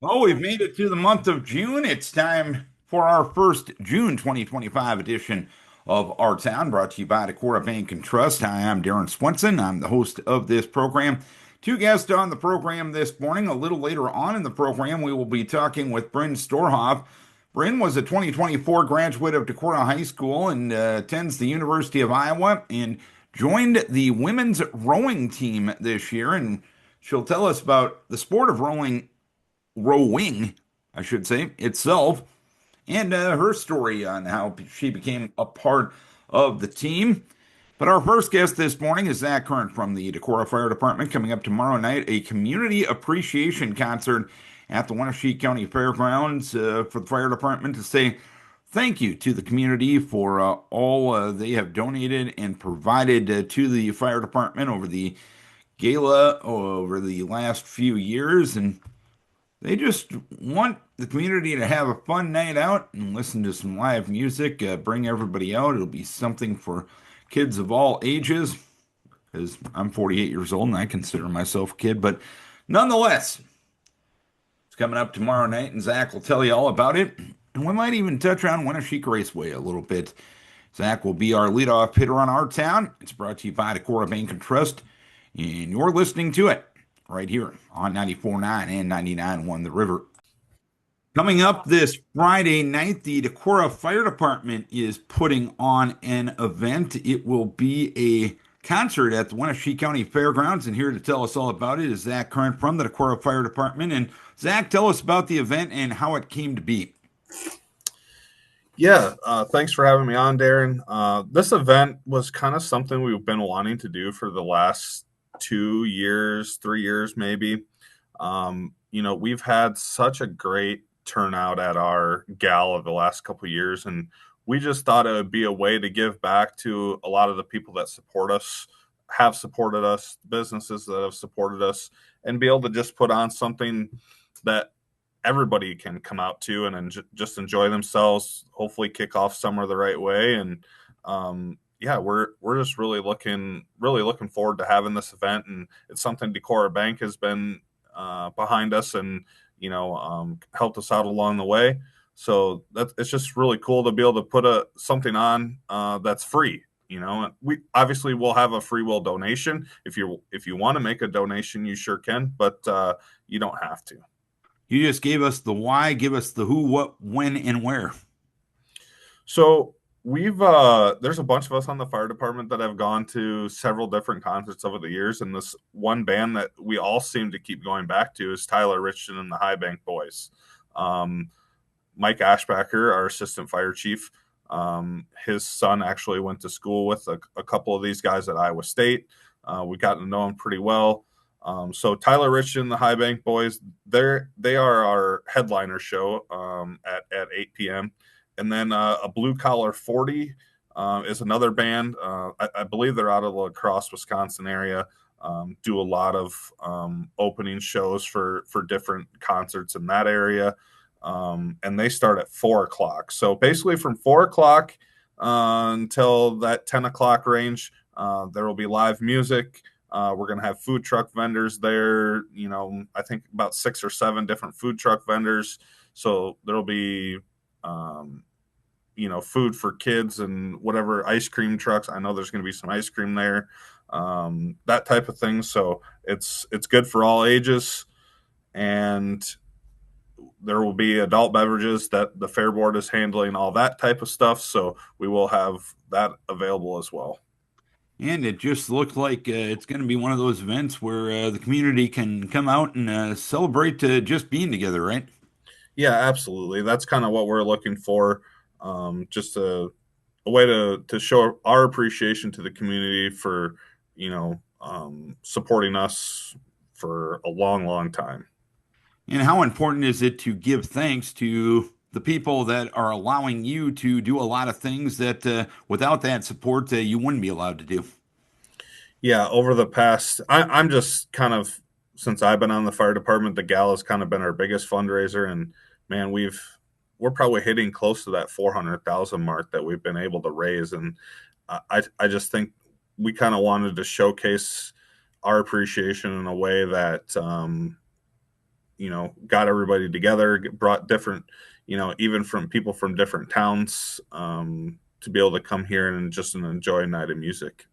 Well, we've made it to the month of June. It's time for our first June 2025 edition of Our Town, brought to you by Decorah Bank and Trust. Hi, I'm Darren Swenson. I'm the host of this program. Two guests on the program this morning. A little later on in the program, we will be talking with Brynn Storhoff. Brynn was a 2024 graduate of Decorah High School and attends the University of Iowa and joined the women's rowing team this year. And she'll tell us about the sport of rowing, I should say, itself, and her story on how she became a part of the team. But our first guest this morning is Zach Kerndt from the Decorah Fire Department, coming up tomorrow night, a community appreciation concert at the Wenatchee County Fairgrounds for the fire department to say thank you to the community for all they have donated and provided to the fire department over the gala over the last few years. And they just want the community to have a fun night out and listen to some live music, bring everybody out. It'll be something for kids of all ages, because I'm 48 years old and I consider myself a kid. But nonetheless, it's coming up tomorrow night, and Zach will tell you all about it. And we might even touch on Wenatchee Raceway a little bit. Zach will be our leadoff hitter on Our Town. It's brought to you by Decorah Bank and Trust, and you're listening to it right here on 94.9 and 99.1 The River. Coming up this Friday night, the Decorah Fire Department is putting on an event. It will be a concert at the Wenatchee County Fairgrounds, and here to tell us all about it is Zach Kerndt from the Decorah Fire Department. And Zach, tell us about the event and how it came to be. Yeah, thanks for having me on, Darren. This event was kind of something we've been wanting to do for the last 2 years, 3 years, maybe. We've had such a great turnout at our gala the last couple of years, and we just thought it would be a way to give back to a lot of the people that support us, have supported us, businesses that have supported us, and be able to just put on something that everybody can come out to and just enjoy themselves. Hopefully, kick off summer the right way. And yeah, we're just really looking forward to having this event. And it's something Decorah Bank has been behind us and helped us out along the way. So it's just really cool to be able to put something on that's free. We obviously will have a free will donation. If you want to make a donation, you sure can, but you don't have to. You just gave us the why, give us the who, what, when, and where. So we've there's a bunch of us on the fire department that have gone to several different concerts over the years, and this one band that we all seem to keep going back to is Tyler Richardson and the High Bank Boys. Um, Mike Ashbacker, our assistant fire chief, his son actually went to school with a couple of these guys at Iowa State. We got to know him pretty well. So Tyler Richardson, the High Bank Boys, they are our headliner show at 8 p.m. And then a Blue Collar 40 is another band. I believe they're out of the La Crosse, Wisconsin area. Do a lot of opening shows for different concerts in that area. And they start at 4 o'clock. So basically from 4 o'clock until that 10 o'clock range, there will be live music. We're going to have food truck vendors there. I think about 6 or 7 different food truck vendors. So there'll be, food for kids and whatever, ice cream trucks. I know there's going to be some ice cream there, that type of thing. So it's good for all ages. And there will be adult beverages that the fair board is handling, all that type of stuff. So we will have that available as well. And it just looked like it's going to be one of those events where the community can come out and celebrate just being together, right? Yeah, absolutely. That's kind of what we're looking for. Just a way to show our appreciation to the community for, supporting us for a long, long time. And how important is it to give thanks to the people that are allowing you to do a lot of things that without that support, you wouldn't be allowed to do? Yeah, over the past, I'm just kind of, since I've been on the fire department, the gala has kind of been our biggest fundraiser. And man, we're probably hitting close to that 400,000 mark that we've been able to raise. And I just think we kind of wanted to showcase our appreciation in a way that, got everybody together, brought different, even from people from different towns, to be able to come here and just enjoy a night of music.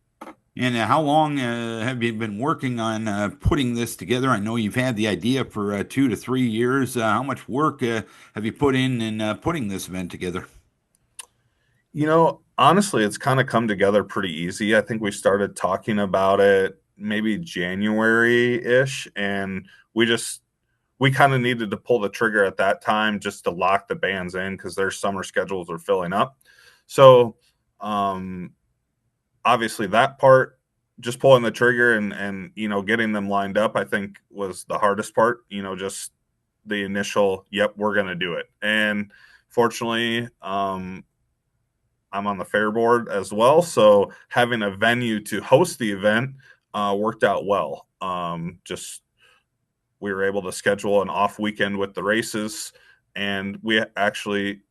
And how long have you been working on putting this together? I know you've had the idea for 2 to 3 years. How much work have you put in putting this event together? Honestly, it's kind of come together pretty easy. I think we started talking about it maybe January-ish, and we kind of needed to pull the trigger at that time just to lock the bands in because their summer schedules are filling up. So, obviously that part, just pulling the trigger and getting them lined up, I think was the hardest part. Just the initial, yep, we're going to do it. And fortunately, I'm on the fair board as well, so having a venue to host the event worked out well. Just we were able to schedule an off weekend with the races, and we actually,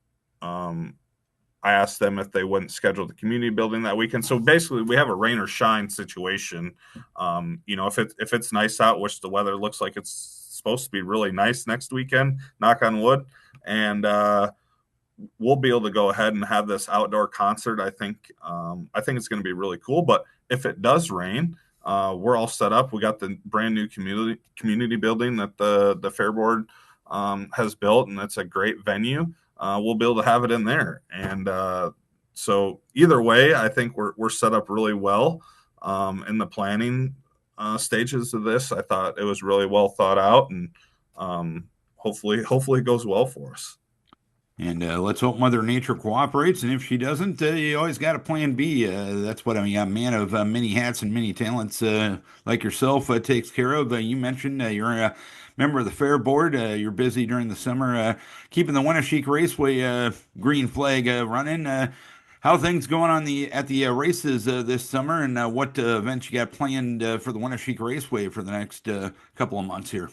I asked them if they wouldn't schedule the community building that weekend. So basically, we have a rain or shine situation. If it's nice out, which the weather looks like it's supposed to be really nice next weekend, knock on wood, and we'll be able to go ahead and have this outdoor concert. I think it's going to be really cool. But if it does rain, we're all set up. We got the brand new community building that the fair board has built, and it's a great venue. We'll be able to have it in there, and so either way, I think we're set up really well in the planning stages of this. I thought it was really well thought out, and hopefully it goes well for us. And let's hope Mother Nature cooperates. And if she doesn't, you always got a plan B. That's what I mean. A man of many hats and many talents like yourself takes care of. You mentioned you're a member of the fair board. You're busy during the summer keeping the Winneshiek Raceway green flag running. How are things going on at the races this summer, and what events you got planned for the Winneshiek Raceway for the next couple of months here?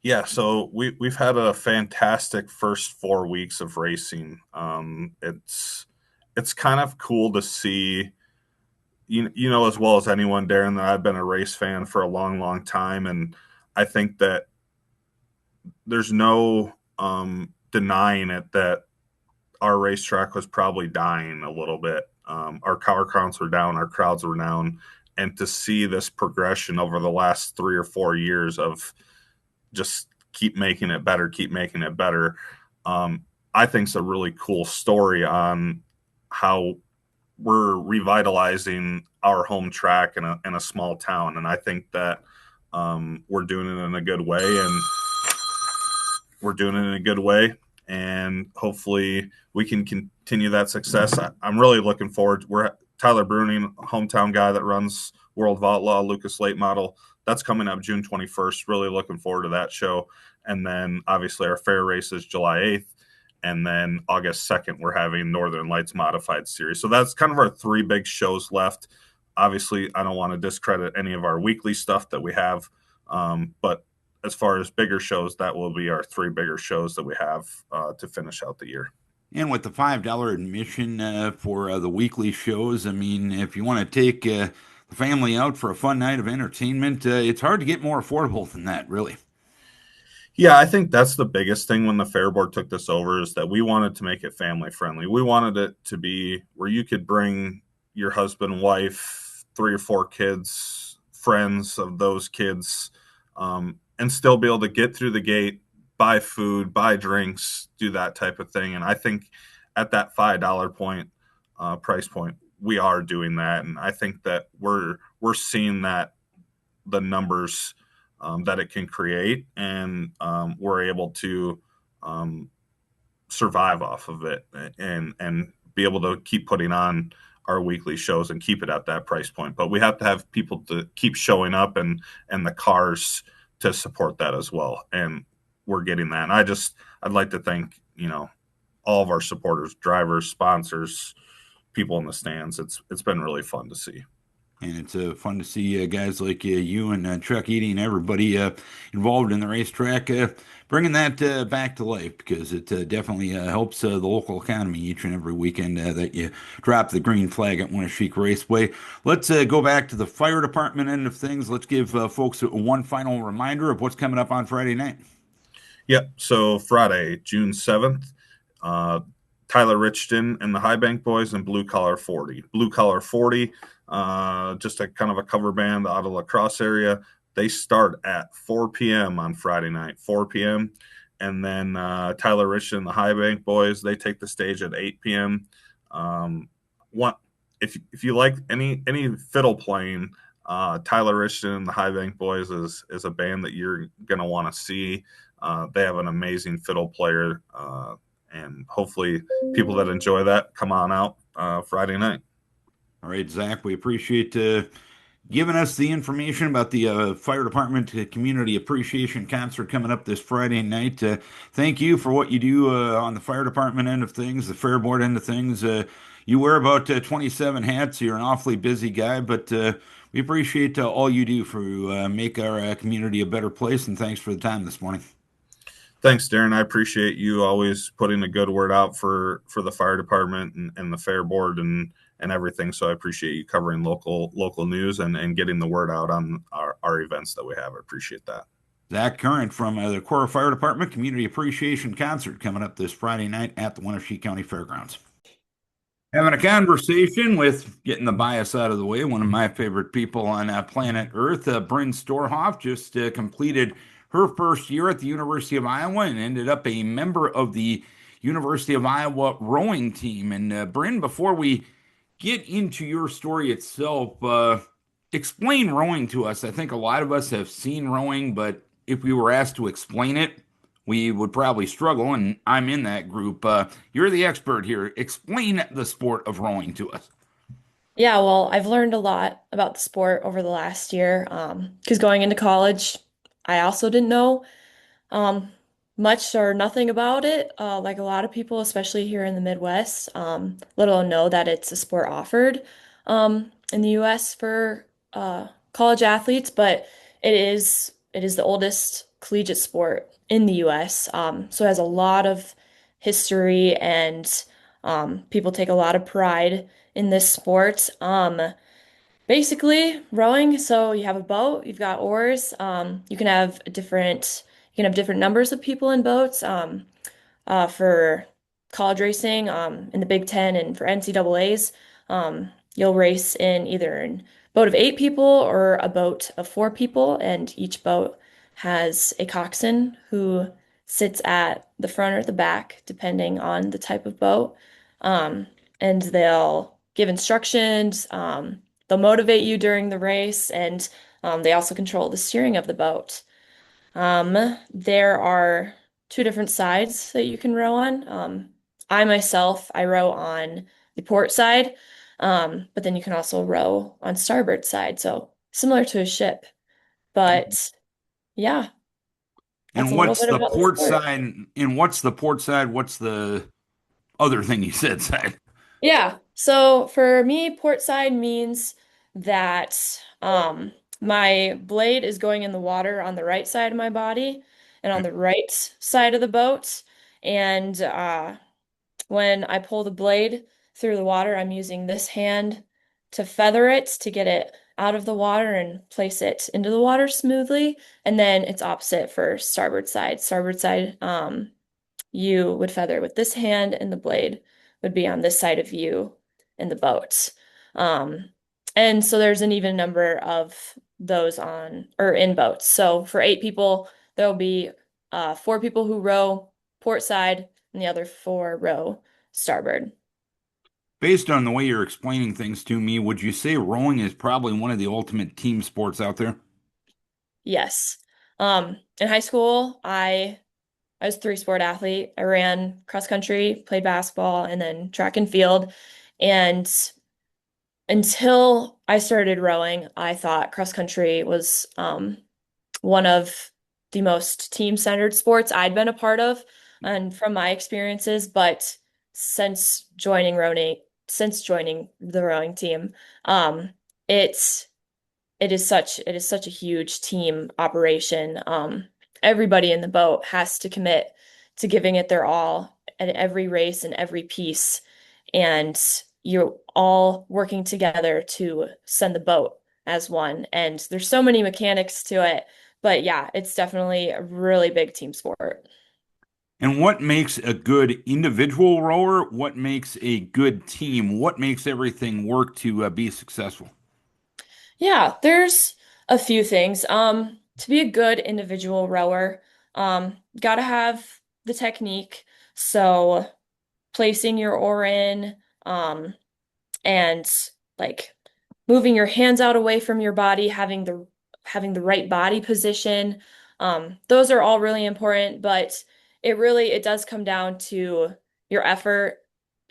Yeah, so we've had a fantastic first 4 weeks of racing. It's kind of cool to see, as well as anyone, Darren, that I've been a race fan for a long, long time, and I think that there's no denying it that our racetrack was probably dying a little bit. Our car counts were down, our crowds were down, and to see this progression over the last 3 or 4 years of just keep making it better, keep making it better. I think it's a really cool story on how we're revitalizing our home track in a small town. And I think that we're doing it in a good way, and hopefully we can continue that success. I'm really looking forward. We're Tyler Bruning, hometown guy that runs World of Outlaw, Lucas Late Model. That's coming up June 21st. Really looking forward to that show. And then obviously our fair race is July 8th. And then August 2nd, we're having Northern Lights Modified Series. So that's kind of our three big shows left. Obviously, I don't want to discredit any of our weekly stuff that we have. But as far as bigger shows, that will be our three bigger shows that we have to finish out the year. And with the $5 admission for the weekly shows, I mean, if you want to take the family out for a fun night of entertainment, it's hard to get more affordable than that, really. Yeah, I think that's the biggest thing when the fair board took this over is that we wanted to make it family friendly. We wanted it to be where you could bring your husband, wife, 3 or 4 kids, friends of those kids, and still be able to get through the gate, buy food, buy drinks, do that type of thing. And I think at that $5 point, price point, we are doing that. And I think that we're seeing that the numbers that it can create, and we're able to survive off of it and be able to keep putting on our weekly shows and keep it at that price point. But we have to have people to keep showing up and the cars to support that as well. And we're getting that. And I'd like to thank, all of our supporters, drivers, sponsors, people in the stands. It's been really fun to see. And it's fun to see guys like you and Chuck Eady and everybody involved in the racetrack bringing that back to life because it definitely helps the local economy each and every weekend that you drop the green flag at Winneshiek Raceway. Let's go back to the fire department end of things. Let's give folks one final reminder of what's coming up on Friday night. Yep. So Friday, June 7th, uh, Tyler Richton and the High Bank Boys and Blue Collar 40. Blue Collar 40, just a kind of a cover band out of La Crosse area. They start at 4 p.m. on Friday night, 4 p.m. And then Tyler Richton and the High Bank Boys, they take the stage at 8 p.m. One, if you like any fiddle playing, Tyler Richton and the High Bank Boys is a band that you're going to want to see. They have an amazing fiddle player, and hopefully, people that enjoy that come on out Friday night. All right, Zach, we appreciate giving us the information about the fire department community appreciation concert coming up this Friday night. Thank you for what you do on the fire department end of things, the fair board end of things. You wear about 27 hats. You're an awfully busy guy, but we appreciate all you do for make our community a better place. And thanks for the time this morning. Thanks, Darren. I appreciate you always putting a good word out for the fire department and the fair board and everything. So I appreciate you covering local news and getting the word out on our events that we have. I appreciate that. Zach Kerndt from the Decorah Fire Department Community Appreciation Concert coming up this Friday night at the Winneshiek County Fairgrounds. Having a conversation with getting the bias out of the way, one of my favorite people on planet Earth, Brynn Storhoff, just completed her first year at the University of Iowa and ended up a member of the University of Iowa rowing team. And Brynn, before we get into your story itself, explain rowing to us. I think a lot of us have seen rowing, but if we were asked to explain it, we would probably struggle, and I'm in that group. You're the expert here. Explain the sport of rowing to us. Yeah, well, I've learned a lot about the sport over the last year. Because going into college, I also didn't know um, much or nothing about it. Like a lot of people, especially here in the Midwest, let alone know that it's a sport offered in the U.S. for college athletes. But it is the oldest collegiate sport in the U.S. So it has a lot of history, and people take a lot of pride in this sport. Basically, rowing, so you have a boat, you've got oars, you can have different numbers of people in boats. For college racing, in the Big Ten and for NCAAs, you'll race in either a boat of 8 people or a boat of 4 people, and each boat has a coxswain who sits at the front or the back, depending on the type of boat. Um, and they'll give instructions, they'll motivate you during the race, and they also control the steering of the boat. There are two different sides that you can row on. I row on the port side, but then you can also row on starboard side, so similar to a ship. But yeah, that's And a little what's bit the about the port sport. side? And what's the port side? What's the other thing you said side? Yeah, so for me, port side means that my blade is going in the water on the right side of my body and on the right side of the boat. And when I pull the blade through the water, I'm using this hand to feather it to get it out of the water and place it into the water smoothly. And then it's opposite for starboard side. Starboard side, you would feather with this hand, and the blade would be on this side of you in the boat. Um, and so there's an even number of those on or in boats. So for 8 people, there'll be 4 people who row port side and the other 4 row starboard. Based on the way you're explaining things to me, would you say rowing is probably one of the ultimate team sports out there? Yes. In high school, I was a 3 sport athlete. I ran cross country, played basketball, and then track and field. And until I started rowing, I thought cross country was one of the most team-centered sports I'd been a part of, and from my experiences. But since joining the rowing team, um, it's it is such a huge team operation. Everybody in the boat has to commit to giving it their all at every race and every piece, and you're all working together to send the boat as one. And there's so many mechanics to it, but yeah, it's definitely a really big team sport. And what makes a good individual rower? What makes a good team? What makes everything work to be successful? Yeah, there's a few things. To be a good individual rower, gotta have the technique. So placing your oar in, and like moving your hands out away from your body, having the right body position. Those are all really important, but it does come down to your effort,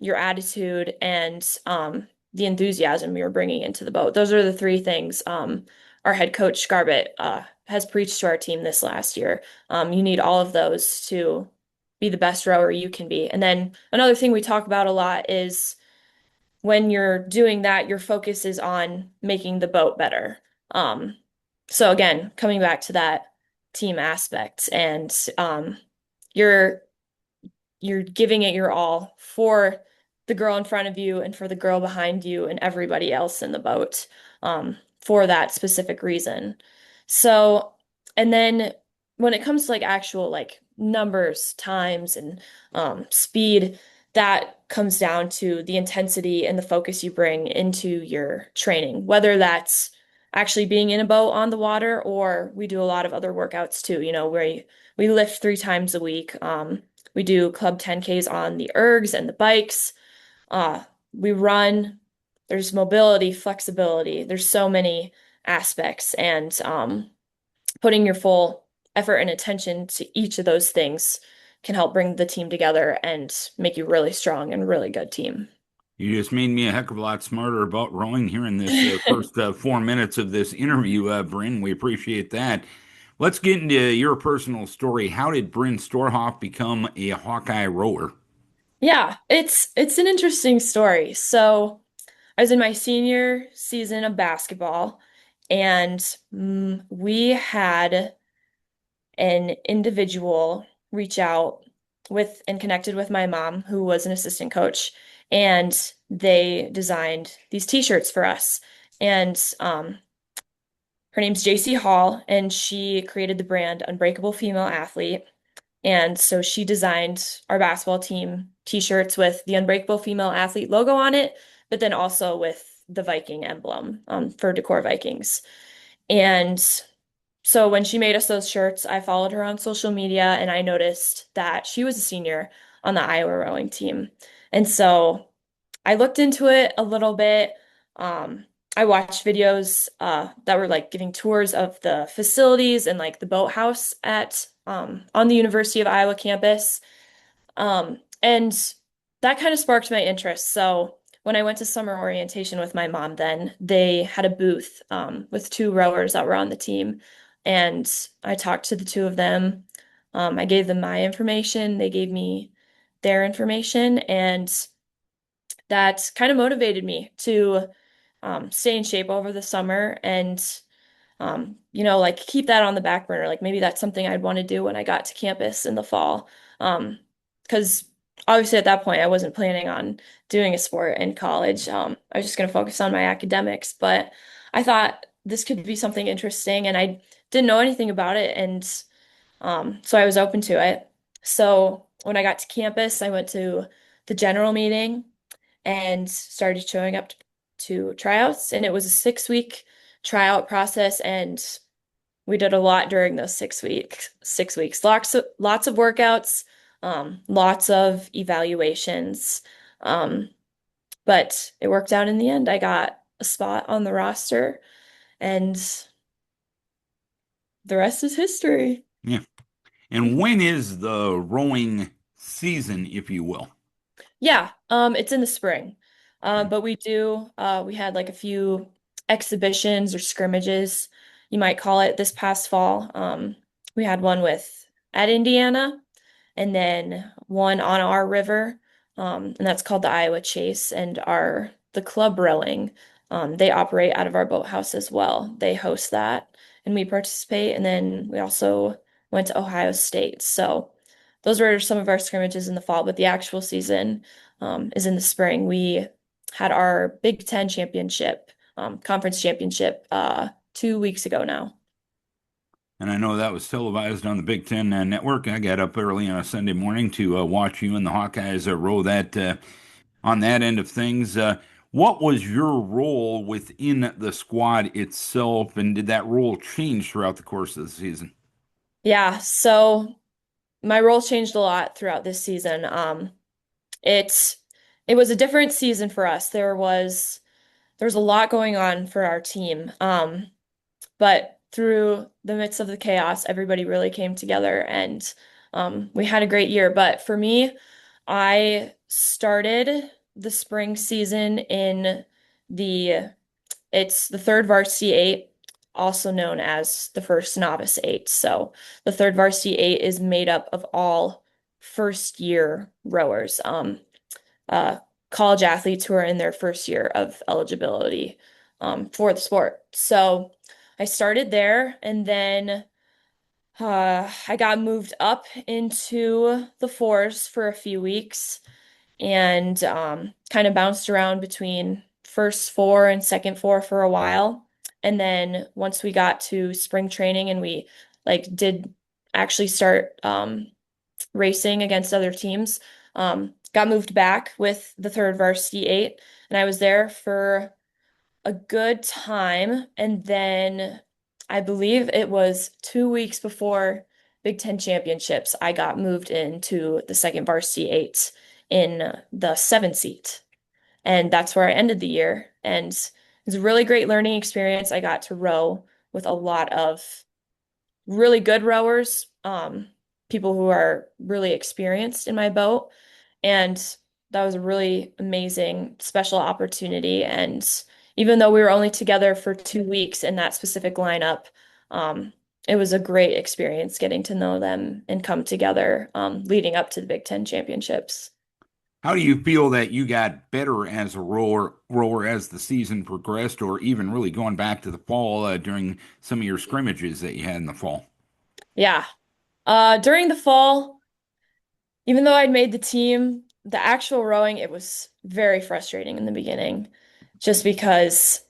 your attitude, and the enthusiasm you're bringing into the boat. Those are the three things our head coach Scarlett has preached to our team this last year. You need all of those to be the best rower you can be. And then another thing we talk about a lot is when you're doing that, your focus is on making the boat better. Um, so again, coming back to that team aspect, and you're you're giving it your all for the girl in front of you and for the girl behind you and everybody else in the boat, for that specific reason. So, and then when it comes to like actual like numbers, times, and speed, that comes down to the intensity and the focus you bring into your training, whether that's actually being in a boat on the water, or we do a lot of other workouts too, where we lift 3 times a week. We do club 10Ks on the ergs and the bikes. We run. There's mobility, flexibility. There's so many aspects, and putting your full effort and attention to each of those things can help bring the team together and make you really strong and really good team. You just made me a heck of a lot smarter about rowing here in this first 4 minutes of this interview, Brynn. We appreciate that. Let's get into your personal story. How did Brynn Storhoff become a Hawkeye rower? Yeah, it's an interesting story. So I was in my senior season of basketball, and we had an individual reach out with and connected with my mom, who was an assistant coach, and they designed these t-shirts for us. And her name's JC Hall, and she created the brand Unbreakable Female Athlete. And so she designed our basketball team t-shirts with the Unbreakable Female Athlete logo on it, but then also with the Viking emblem, for Decorah Vikings. And so when she made us those shirts, I followed her on social media, and I noticed that she was a senior on the Iowa rowing team. And so I looked into it a little bit. Um, I watched videos that were like giving tours of the facilities and like the boathouse at on the University of Iowa campus. And that kind of sparked my interest. So when I went to summer orientation with my mom, then they had a booth with two rowers that were on the team. And I talked to the two of them. I gave them my information, they gave me their information, and that kind of motivated me to stay in shape over the summer and like keep that on the back burner. Like maybe that's something I'd want to do when I got to campus in the fall. Because obviously at that point I wasn't planning on doing a sport in college. I was just going to focus on my academics, but I thought this could be something interesting, and I didn't know anything about it, and so I was open to it. So when I got to campus, I went to the general meeting and started showing up to tryouts. And it was a 6 week tryout process, and we did a lot during those 6 weeks. 6 weeks, lots of workouts, lots of evaluations. Um, but it worked out in the end. I got a spot on the roster, and the rest is history. Yeah. And when is the rowing season, if you will? Yeah, it's in the spring. But we had like a few exhibitions or scrimmages, you might call it, this past fall. We had one with at Indiana, and then one on our river, and that's called the Iowa Chase, and the club rowing They operate out of our boathouse as well. They host that and we participate. And then we also went to Ohio State. So those were some of our scrimmages in the fall, but the actual season is in the spring. We had our Big Ten championship, conference championship, 2 weeks ago now. And I know that was televised on the Big Ten network. I got up early on a Sunday morning to watch you and the Hawkeyes row that on that end of things. What was your role within the squad itself, and did that role change throughout the course of the season? Yeah, so my role changed a lot throughout this season. It it was a different season for us. There was a lot going on for our team. But through the midst of the chaos, everybody really came together and we had a great year. But for me, I started the spring season in the it's the third varsity eight, also known as the first novice eight. So the third varsity eight is made up of all first year rowers, uh, college athletes who are in their first year of eligibility for the sport. So I started there and then I got moved up into the fours for a few weeks and kind of bounced around between first four and second four for a while. And then once we got to spring training and we did actually start racing against other teams, got moved back with the third varsity eight, and I was there for a good time. And then I believe it was 2 weeks before Big Ten championships, I got moved into the second varsity eight in the seven seat. And that's where I ended the year. And it was a really great learning experience. I got to row with a lot of really good rowers, people who are really experienced in my boat. And that was a really amazing, special opportunity. And even though we were only together for 2 weeks in that specific lineup, um, it was a great experience getting to know them and come together, leading up to the Big Ten championships. How do you feel that you got better as a rower as the season progressed, or even really going back to the fall during some of your scrimmages that you had in the fall? Yeah. During the fall, even though I'd made the team, the actual rowing, it was very frustrating in the beginning, just because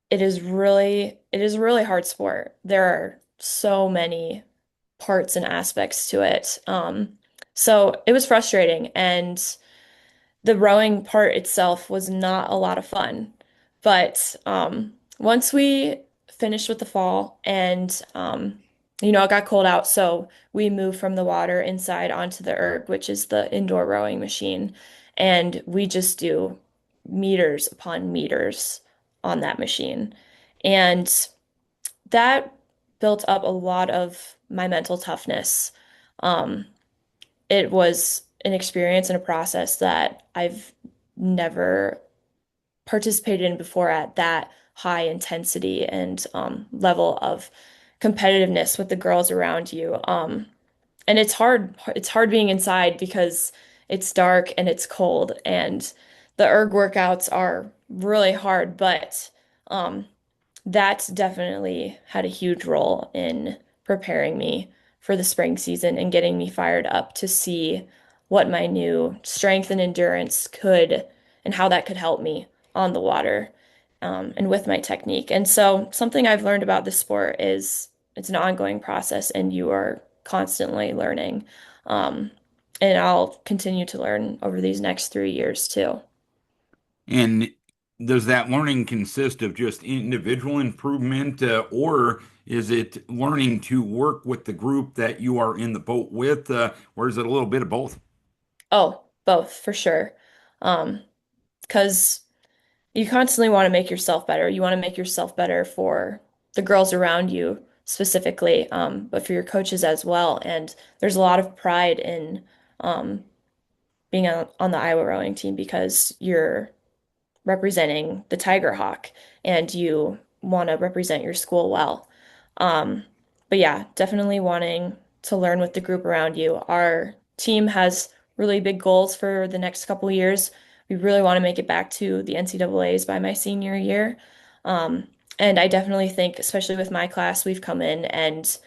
it is a really hard sport. There are so many parts and aspects to it. So it was frustrating, and the rowing part itself was not a lot of fun. But once we finished with the fall and it got cold out, so we moved from the water inside onto the erg, which is the indoor rowing machine, and we just do meters upon meters on that machine. And that built up a lot of my mental toughness. Um, it was an experience and a process that I've never participated in before at that high intensity and level of competitiveness with the girls around you. And it's hard. It's hard being inside because it's dark and it's cold, and the erg workouts are really hard, but um, that's definitely had a huge role in preparing me for the spring season and getting me fired up to see what my new strength and endurance could and how that could help me on the water, and with my technique. And so, something I've learned about this sport is it's an ongoing process and you are constantly learning. Um, and I'll continue to learn over these next 3 years too. And does that learning consist of just individual improvement, or is it learning to work with the group that you are in the boat with, or is it a little bit of both? Oh, both for sure. Um, because you constantly want to make yourself better. You want to make yourself better for the girls around you specifically, but for your coaches as well. And there's a lot of pride in um, being on the Iowa rowing team because you're representing the Tiger Hawk and you want to represent your school well. Um, but yeah, definitely wanting to learn with the group around you. Our team has really big goals for the next couple years. we really want to make it back to the NCAAs by my senior year. Um, and I definitely think, especially with my class, we've come in and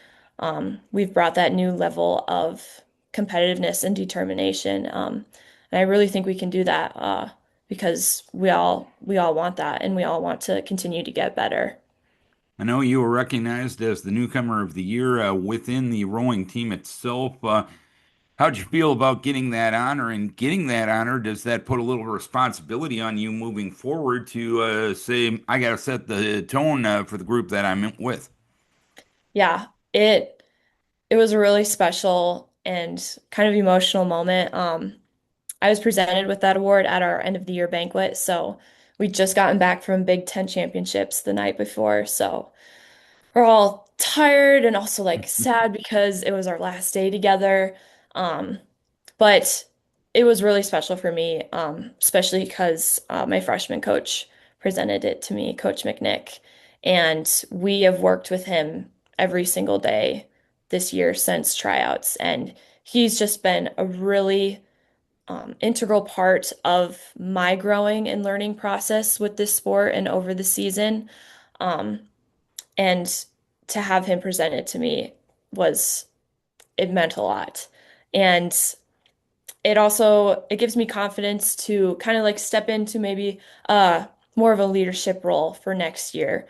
we've brought that new level of competitiveness and determination. And I really think we can do that because we all want that, and we all want to continue to get better. I know you were recognized as the newcomer of the year within the rowing team itself. How'd you feel about getting that honor? And getting that honor, does that put a little responsibility on you moving forward to say, I got to set the tone for the group that I'm with? Yeah, it was a really special and kind of emotional moment. I was presented with that award at our end of the year banquet, so we'd just gotten back from Big Ten championships the night before, so we're all tired and also like sad because it was our last day together. Um, but it was really special for me, especially because my freshman coach presented it to me, Coach McNick, and we have worked with him every single day this year since tryouts, and he's just been a really integral part of my growing and learning process with this sport and over the season. Um, and to have him present it to me was it meant a lot. And it gives me confidence to kind of like step into maybe more of a leadership role for next year,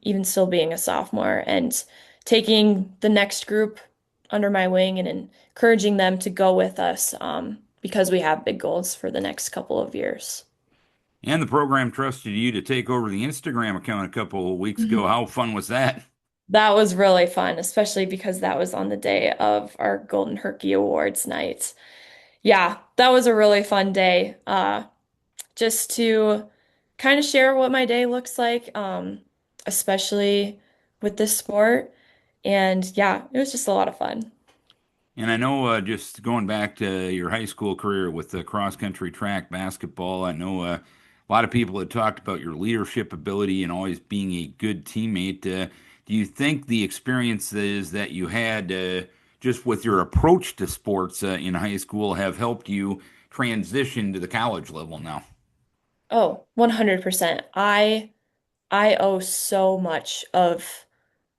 even still being a sophomore and taking the next group under my wing and encouraging them to go with us because we have big goals for the next couple of years. And the program trusted you to take over the Instagram account a couple of weeks ago. Mhm. How fun was that? That was really fun, especially because that was on the day of our Golden Herky Awards night. Yeah, that was a really fun day. Just to kind of share what my day looks like, especially with this sport. And yeah, it was just a lot of fun. And I know just going back to your high school career with the cross country track basketball, I know a lot of people had talked about your leadership ability and always being a good teammate. Do you think the experiences that you had just with your approach to sports in high school have helped you transition to the college level now? Oh, 100%. I owe so much of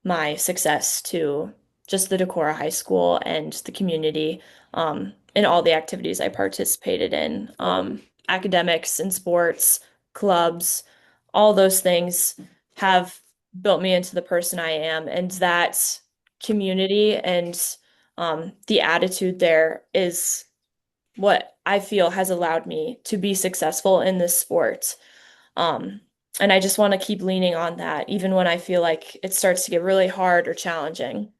my success to just the Decorah High School and the community, and all the activities I participated in, academics and sports, clubs, all those things have built me into the person I am. And that community and the attitude there is what I feel has allowed me to be successful in this sport. Um, and I just want to keep leaning on that, even when I feel like it starts to get really hard or challenging.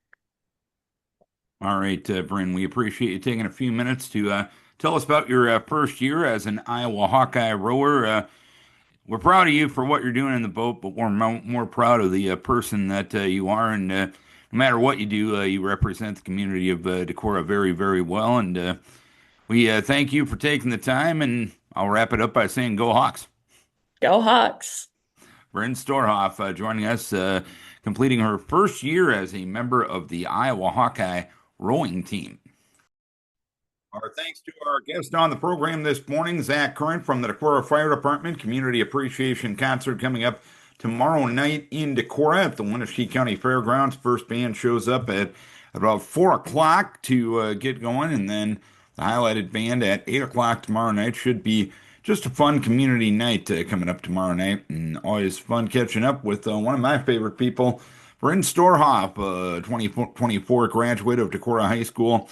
All right, Bryn, we appreciate you taking a few minutes to tell us about your first year as an Iowa Hawkeye rower. We're proud of you for what you're doing in the boat, but we're more proud of the person that you are. And no matter what you do, you represent the community of Decorah very, very well. And we thank you for taking the time. And I'll wrap it up by saying, Go Hawks. Go Hawks. Brynn Storhoff joining us, completing her first year as a member of the Iowa Hawkeye rowing team. Our thanks to our guest on the program this morning, Zach Kerndt from the Decorah Fire Department. Community Appreciation Concert coming up tomorrow night in Decorah at the Wenatchee County Fairgrounds. First band shows up at about 4 o'clock to get going, and then the highlighted band at 8 o'clock tomorrow night. Should be just a fun community night coming up tomorrow night, and always fun catching up with one of my favorite people, Brynn Storhoff, 2024 graduate of Decorah High School.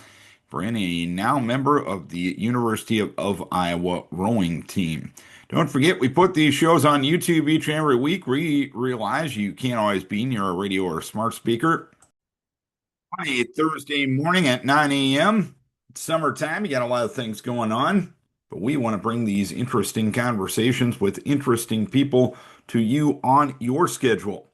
Brynn, a now member of the University of Iowa rowing team. Don't forget, we put these shows on YouTube each and every week. We realize you can't always be near a radio or a smart speaker. On a Thursday morning at 9 a.m. It's summertime. You got a lot of things going on, but we want to bring these interesting conversations with interesting people to you on your schedule.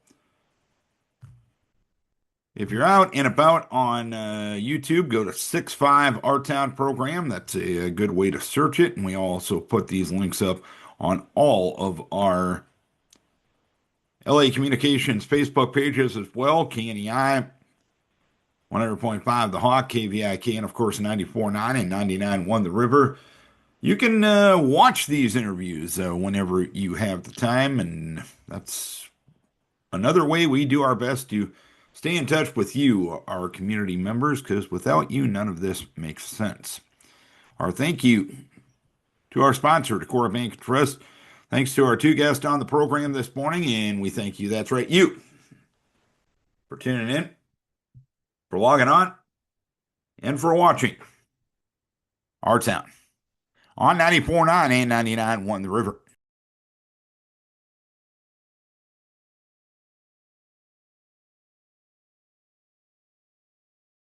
If you're out and about on YouTube, go to 65 Our Town Program. That's a good way to search it. And we also put these links up on all of our LA Communications Facebook pages as well. KNEI, 100.5 The Hawk, KVIK, and of course 94.9 and 99.1 The River. You can watch these interviews whenever you have the time, and that's another way we do our best to stay in touch with you, our community members, because without you, none of this makes sense. Our thank you to our sponsor, Decorah Bank and Trust. Thanks to our two guests on the program this morning, and we thank you, that's right, you, for tuning in, for logging on, and for watching our town on 94.9 and 99.1 The River.